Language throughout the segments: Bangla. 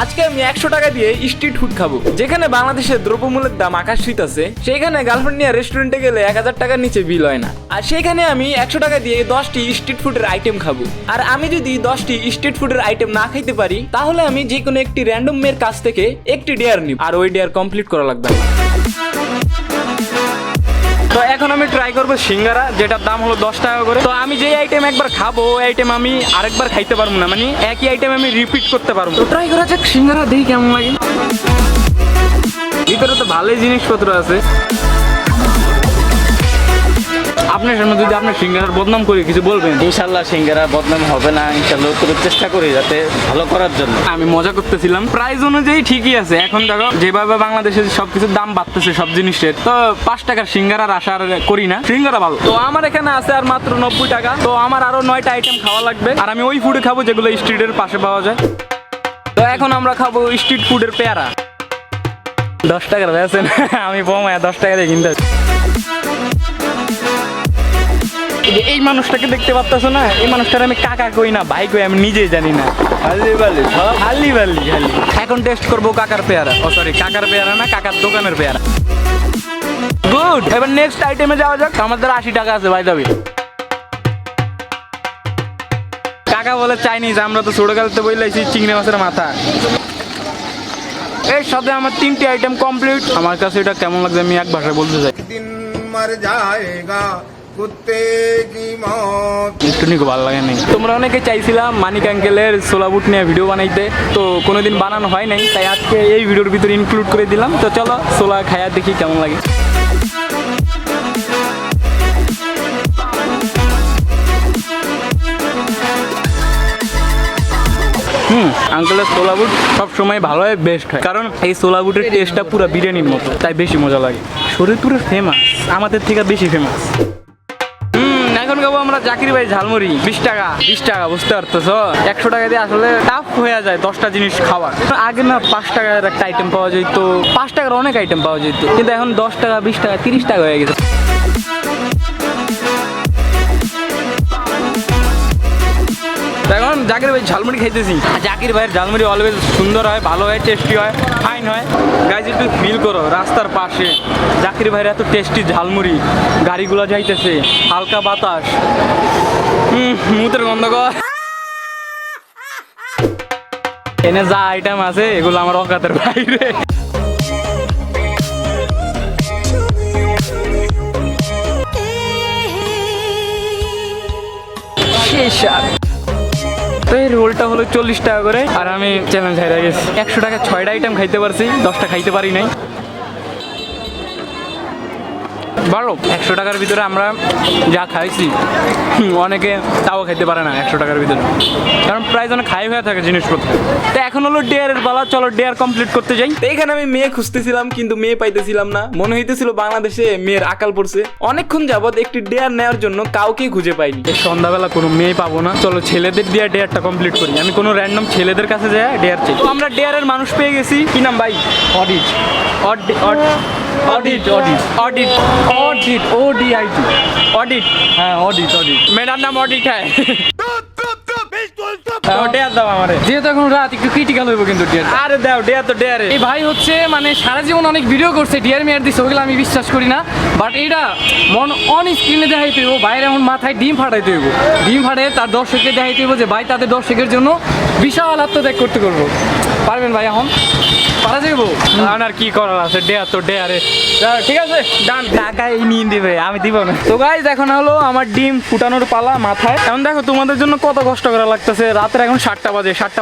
আজকে আমি 100 টাকা দিয়ে স্ট্রিট ফুড খাবো। যেখানে বাংলাদেশের দ্রব্যমূল্যের দাম আকাশ ছুঁইতাছে, সেইখানে গার্লফ্রেন্ড নিয়ে রেস্টুরেন্টে গেলে 1000 টাকার নিচে বিল হয় না। আর সেইখানে আমি 100 টাকা দিয়ে 10টি স্ট্রিট ফুডের আইটেম খাবো। আর আমি যদি 10টি স্ট্রিট ফুডের আইটেম না খাইতে পারি, তাহলে আমি যে কোনো একটি র্যান্ডম মেয়ের কাছ থেকে একটি ডেয়ার নিব, আর ওই ডেয়ার কমপ্লিট করা লাগবে। তো এখন আমি ট্রাই করবো সিঙ্গারা, যেটার দাম হলো 10 টাকা করে। তো আমি যে আইটেম একবার খাবো, ওই আইটেম আমি আরেকবার খাইতে পারবো না, মানে একই আইটেম আমি রিপিট করতে পারবো। তো ট্রাই করা যাক সিঙ্গারা, দেখি কেমন লাগে। ভিতরে তো ভালোই জিনিসপত্র আছে। আপনার সামনে যদি আপনার সিঙ্গারার বদনাম করি, কিছু বলবেন? ইনশাল্লাহ সিঙ্গারা বদনাম হবে না, ইনশাল্লাহ চেষ্টা করি যাতে ভালো করার জন্য। আমি মজা করতেছিলাম, প্রাইস অনুযায়ী ঠিকই আছে। এখন দেখো যেভাবে বাংলাদেশে সবকিছুর দাম বাড়তেছে সব জিনিসের, তো 5 টাকার সিঙ্গারার আশা আর করি না। সিঙ্গারা ভালো। তো আমার এখানে আছে আর মাত্র 90 টাকা। তো আমার আরো 9টা আইটেম খাওয়া লাগবে, আর আমি ওই ফুডে খাবো যেগুলো স্ট্রিটের পাশে পাওয়া যায়। তো এখন আমরা খাবো স্ট্রিট ফুডের পেয়ারা। 10 টাকার বেছেন, আমি বমায় 10 টাকা দিয়ে কিনতে। এই মানুষটাকে দেখতে পাচ্ছ না, এই মানুষটার আমি কাকা কই না ভাই কই, আমি নিজেই জানি না। হালি বালি। এখন টেস্ট করবো কাকার পেয়ারা। ও সরি, কাকার পেয়ারা না, কাকার দোকানের পেয়ারা। গুড। এবার নেক্সট আইটেমে যাওয়া যাক। আমার দ্বারা 80 টাকা আছে, ভাই যাবি। কাকা বলে চাইনিজ, আমরা তো ছোটকালতে বইলাইছি চিংড়ি মাছের মাথা। এর সাথে আমার 3টি আইটেম কমপ্লিট। আমার কাছে এটা কেমন লাগছে আমি এক ভাষায় বলতে চাই। একটু ভালো লাগে নাই। তোমরা অনেকে চাইছিলাম মানিক আঙ্কেলের ছোলা বুট নিয়ে ভিডিও বানাইতে, তো কোনোদিন বানানো হয় নাই, তাই আজকে এই ভিডিওর ভিতরে ইনক্লুড করে দিলাম। তো চলো ছোলা খায়া দেখি কেমন লাগে। আঙ্কেলের ছোলা বুট সবসময় ভালো হয়, বেস্ট হয়, কারণ এই ছোলা বুটের টেস্টটা পুরো বিরিয়ানির মতো, তাই বেশি মজা লাগে। শরীরপুরের ফেমাস, আমাদের থেকে বেশি ফেমাস। এখন খাবো আমরা জাকির ভাই ঝালমুড়ি। 20 টাকা, বুঝতে পারতেছ? 100 টাকা দিয়ে আসলে টাফ হয়ে যায় 10টা জিনিস খাওয়ার। আগে না 5 টাকার একটা আইটেম পাওয়া যেত, 5 টাকার অনেক আইটেম পাওয়া যেত, কিন্তু এখন 10 টাকা, 20 টাকা, 30 টাকা হয়ে গেছে। এখন জাকির ভাই ঝালমুড়ি খাইতেছি। জাকির ভাইয়ের ঝালমুড়ি অলওয়েজ সুন্দর হয়, ভালো হয়, টেস্টি হয়, ফাইন হয়। গাইজ একটু ফিল করো, রাস্তার পাশে জাকির ভাইয়ের এত টেস্টি ঝালমুড়ি, গাড়িগুলো যাইতেছে, হালকা বাতাস, মুতের গন্ধ কর। এনে যা আইটেম আছে এগুলো আমার অকাতের বাইরে। তো এই রোলটা হলো 40 টাকা করে, আর আমি চ্যালেঞ্জ হারিয়ে গেছি। 100 টাকা 6টা আইটেম খাইতে পারছি, 10টা খাইতে পারি নাই। 100 টাকার ভিতরে আমরা যা খাইছি অনেকে তাও খাইতে পারে না 100 টাকার ভিতরে, কারণ প্রাইস অনেক হাই হয়ে থাকে জিনিসপত্র। তো এখন হলো ডেয়ারের পালা, চলো ডেয়ার কমপ্লিট করতে যাই। তো এখানে আমি মেয়ে খুঁজতেছিলাম, কিন্তু মেয়ে পাইতেছিলাম না। মনে হইতেছিল বাংলাদেশে মেয়ের আকাল পড়ছে। অনেকক্ষণ যাবত একটি ডেয়ার নেওয়ার জন্য কাউকেই খুঁজে পাইনি। সন্ধ্যাবেলা কোনো মেয়ে পাবো না, চলো ছেলেদের দিয়ে ডেয়ারটা কমপ্লিট করি। আমি কোনো র্যান্ডম ছেলেদের কাছে যাই ডেয়ার চাই। তো আমরা ডেয়ারের মানুষ পেয়ে গেছি। কি নাম ভাই? অডিট। হ্যাঁ, অডিট। মেয়েটার নাম অডিট। হ্যাঁ, যেহেতু এখন রাত একটু ক্রিটিক্যাল হইব, কিন্তু আরে দাও ডেয়ার। তো ডেয়ারে এই ভাই হচ্ছে মানে সারা জীবন অনেক ভিডিও করছে, ডিয়ার মেয়ার দিচ্ছে, ওগুলো আমি বিশ্বাস করি না। বাট এটা মন অন স্ক্রিনে দেখাইতে হইব, বাইরে এখন মাথায় ডিম ফাটাইতে হইব। ডিম ফাটাই তার দর্শককে দেখাইতে হইব যে ভাই তাদের দর্শকের জন্য বিশাল আত্মত্যাগ করতে করবো। পারবেন ভাই? এখন পারা যাইব? আর কি করার আছে, ডেয়ার তো ডেয়ারে। ঠিক আছে, ডান। টাকাই নিয়ে দিবে, আমি দিব না। তো গাইজ এখন হলো আমার ডিম ফুটানোর পালা মাথায়। এখন দেখো তোমাদের জন্য কত কষ্ট করা লাগতেছে। রাতের এখন 7টা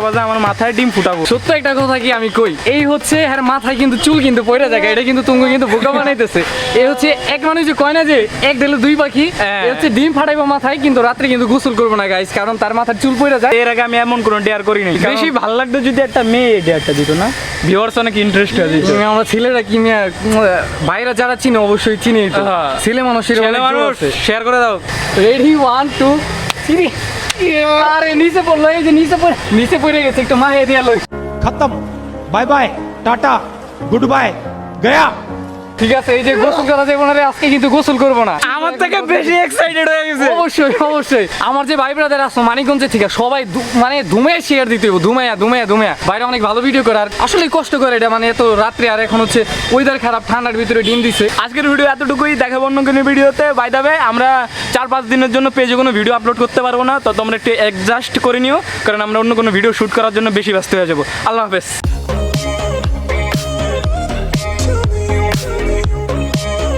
বাজে আমার মাথায় ডিম ফুটাবো। সত্য একটা কথা কি আমি কই, এই হচ্ছে হ্যাঁ মাথায় কিন্তু চুল কিন্তু পড়ে যায়, এটা কিন্তু তুমি কিন্তু বোকা বানাইতেছে। এই হচ্ছে এক মানুষ যে কয় না যে এক ঢেলে 2 পাখি, এই হচ্ছে ডিম ফাটাইবো মাথায়, কিন্তু রাত্রে কিন্তু গোসল করবো না গাইস, কারণ তার মাথার চুল পড়ে যায়। এর আগে আমি এমন কোনো ডেয়ার করি নাই। বেশি ভালো লাগতো যদি একটা মেয়ে ডেয়ারটা দিত না, ভিউয়ার্স অনেক ইন্টারেস্ট হয়ে যেত। আমরা ছেলেরা কি ভাইরা যারা চিনে অবশ্যই চিনি, ছেলে মানুষের শেয়ার করে দাও। রেডি 1 2 3। আরে নিচে পড়লো, এই যে নিচে পড়ে গেছে, একটু মাহে দিয়া লই। खत्म, bye bye, tata, goodbye, गया। ঠিক আছে, এই যে গোসল করা যাবে না রে, আজকে কিন্তু গোসল করবো না। আমার থেকে বেশি এক্সাইটেড হয়ে গেছে। অবশ্যই অবশ্যই আমার যে ভাই ব্রাদার আসো মানিকগঞ্জে থেকে সবাই মানে ধুমে শেয়ার দিতে হবে, ধুমায়া বাইরে অনেক ভালো ভিডিও করার আসলে কষ্ট করে এটা, মানে এত রাত্রে আর এখন হচ্ছে ওয়েদার খারাপ, ঠান্ডার ভিতরে ডিম দিছে। আজকের ভিডিও এতটুকুই, দেখাবো অন্য কোনো ভিডিওতে। বাই দ্য ওয়ে, আমরা 4-5 দিনের জন্য পেজে কোনো ভিডিও আপলোড করতে পারবো না, তো তোমরা একটু অ্যাডজাস্ট করে নিও, কারণ আমরা অন্য কোনো ভিডিও শুট করার জন্য বেশি ব্যস্ত হয়ে যাবো। আল্লাহ হাফেজ।